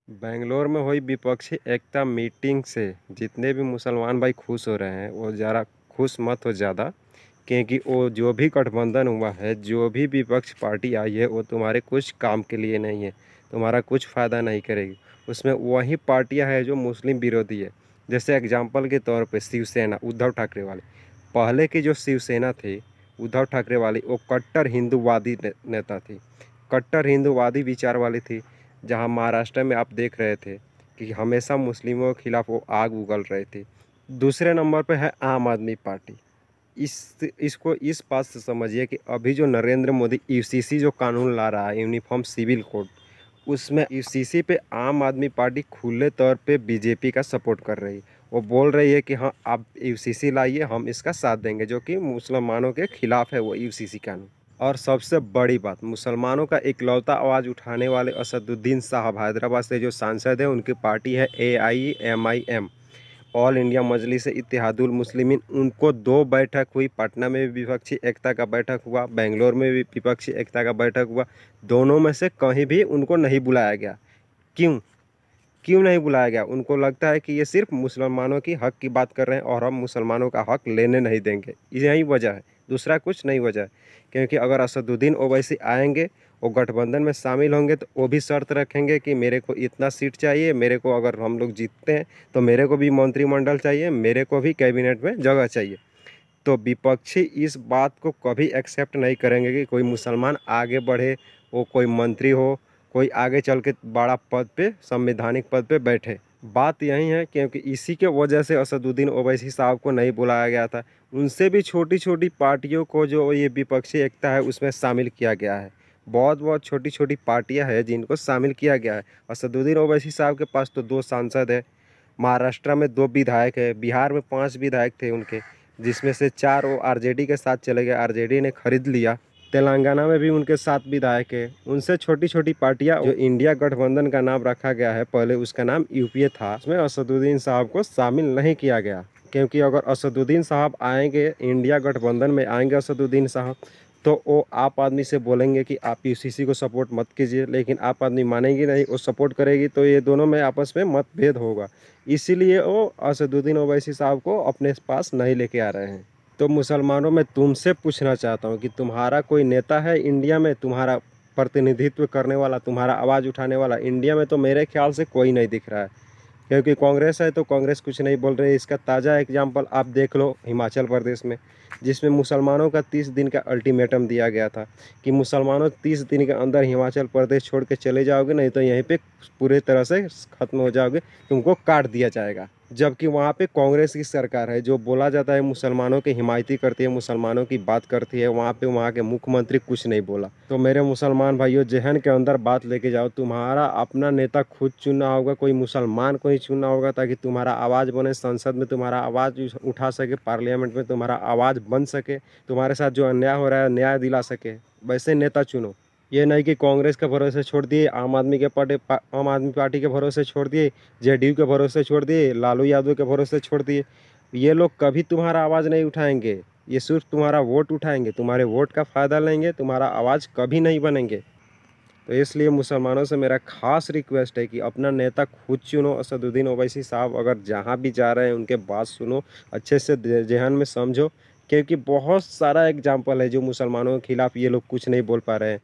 बेंगलोर में हुई विपक्षी एकता मीटिंग से जितने भी मुसलमान भाई खुश हो रहे हैं वो ज़रा खुश मत हो ज़्यादा, क्योंकि वो जो भी गठबंधन हुआ है, जो भी विपक्ष पार्टी आई है, वो तुम्हारे कुछ काम के लिए नहीं है, तुम्हारा कुछ फ़ायदा नहीं करेगी। उसमें वही पार्टियां हैं जो मुस्लिम विरोधी है। जैसे एग्जाम्पल के तौर पे शिवसेना, उद्धव ठाकरे वाले। पहले की जो शिवसेना थी उद्धव ठाकरे वाली, वो कट्टर हिंदूवादी नेता थी, कट्टर हिंदूवादी विचार वाली थी। जहां महाराष्ट्र में आप देख रहे थे कि हमेशा मुस्लिमों के खिलाफ वो आग उगल रहे थे। दूसरे नंबर पे है आम आदमी पार्टी। इसको इस बात से समझिए कि अभी जो नरेंद्र मोदी यूसीसी जो कानून ला रहा है, यूनिफॉर्म सिविल कोड, उसमें यूसीसी पे आम आदमी पार्टी खुले तौर पे बीजेपी का सपोर्ट कर रही है। वो बोल रही है कि हाँ, आप यूसीसी लाइए, हम इसका साथ देंगे, जो कि मुसलमानों के खिलाफ है वो यूसीसी कानून। और सबसे बड़ी बात, मुसलमानों का इकलौता आवाज़ उठाने वाले असदुद्दीन साहब, हैदराबाद से जो सांसद है, उनकी पार्टी है AIMIM, ऑल इंडिया मजलिस इत्तेहादुल मुस्लिमीन। उनको 2 बैठक हुई, पटना में भी विपक्षी एकता का बैठक हुआ, बेंगलोर में भी विपक्षी एकता का बैठक हुआ। दोनों में से कहीं भी उनको नहीं बुलाया गया। क्यों? क्यों नहीं बुलाया गया? उनको लगता है कि ये सिर्फ मुसलमानों की हक की बात कर रहे हैं और हम मुसलमानों का हक लेने नहीं देंगे। यही वजह है, दूसरा कुछ नहीं वजह है। क्योंकि अगर असदुद्दीन ओवैसी आएंगे, वो गठबंधन में शामिल होंगे, तो वो भी शर्त रखेंगे कि मेरे को इतना सीट चाहिए, मेरे को अगर हम लोग जीतते हैं तो मेरे को भी मंत्रिमंडल चाहिए, मेरे को भी कैबिनेट में जगह चाहिए। तो विपक्षी इस बात को कभी एक्सेप्ट नहीं करेंगे कि कोई मुसलमान आगे बढ़े, वो कोई मंत्री हो, कोई आगे चल के बड़ा पद पे, संवैधानिक पद पे बैठे। बात यही है, क्योंकि इसी के वजह से असदुद्दीन ओवैसी साहब को नहीं बुलाया गया था। उनसे भी छोटी छोटी पार्टियों को जो ये विपक्षी एकता है उसमें शामिल किया गया है। बहुत बहुत छोटी छोटी पार्टियां हैं जिनको शामिल किया गया है। असदुद्दीन ओवैसी साहब के पास तो 2 सांसद है, महाराष्ट्र में 2 विधायक है, बिहार में 5 विधायक थे उनके, जिसमें से 4 वो आरजेडी के साथ चले गए, आरजेडी ने खरीद लिया। तेलंगाना में भी उनके 7 विधायक है। उनसे छोटी छोटी पार्टियां, जो इंडिया गठबंधन का नाम रखा गया है, पहले उसका नाम यूपीए था, उसमें असदुद्दीन साहब को शामिल नहीं किया गया। क्योंकि अगर असदुद्दीन साहब आएंगे, इंडिया गठबंधन में आएंगे असदुद्दीन साहब, तो वो आप आदमी से बोलेंगे कि आप यूसीसी को सपोर्ट मत कीजिए, लेकिन आप आदमी मानेगी नहीं, वो सपोर्ट करेगी, तो ये दोनों में आपस में मतभेद होगा। इसीलिए वो असदुद्दीन ओवैसी साहब को अपने पास नहीं लेके आ रहे हैं। तो मुसलमानों, मैं तुमसे पूछना चाहता हूँ कि तुम्हारा कोई नेता है इंडिया में, तुम्हारा प्रतिनिधित्व करने वाला, तुम्हारा आवाज़ उठाने वाला? इंडिया में तो मेरे ख्याल से कोई नहीं दिख रहा है। क्योंकि कांग्रेस है तो कांग्रेस कुछ नहीं बोल रही है। इसका ताज़ा एग्जाम्पल आप देख लो हिमाचल प्रदेश में, जिसमें मुसलमानों का 30 दिन का अल्टीमेटम दिया गया था कि मुसलमानों 30 दिन के अंदर हिमाचल प्रदेश छोड़ के चले जाओगे, नहीं तो यहीं पे पूरे तरह से ख़त्म हो जाओगे, तुमको काट दिया जाएगा। जबकि वहाँ पे कांग्रेस की सरकार है, जो बोला जाता है मुसलमानों की हिमायती करती है, मुसलमानों की बात करती है, वहाँ पे वहाँ के मुख्यमंत्री कुछ नहीं बोला। तो मेरे मुसलमान भाइयों, जहन के अंदर बात लेके जाओ, तुम्हारा अपना नेता खुद चुनना होगा, कोई मुसलमान को ही चुनना होगा, ताकि तुम्हारा आवाज़ बने, संसद में तुम्हारा आवाज़ उठा सके, पार्लियामेंट में तुम्हारा आवाज़ बन सके, तुम्हारे साथ जो अन्याय हो रहा है न्याय दिला सके। वैसे नेता चुनो। ये नहीं कि कांग्रेस के भरोसे छोड़ दिए, आम आदमी पार्टी के भरोसे छोड़ दिए, जेडीयू के भरोसे छोड़ दिए, लालू यादव के भरोसे छोड़ दिए। ये लोग कभी तुम्हारा आवाज़ नहीं उठाएंगे, ये सिर्फ तुम्हारा वोट उठाएंगे, तुम्हारे वोट का फ़ायदा लेंगे, तुम्हारा आवाज़ कभी नहीं बनेंगे। तो इसलिए मुसलमानों से मेरा खास रिक्वेस्ट है कि अपना नेता खुद चुनो। असदुद्दीन ओवैसी साहब अगर जहाँ भी जा रहे हैं उनके बात सुनो, अच्छे से जहन में समझो, क्योंकि बहुत सारा एग्जाम्पल है जो मुसलमानों के खिलाफ ये लोग कुछ नहीं बोल पा रहे हैं।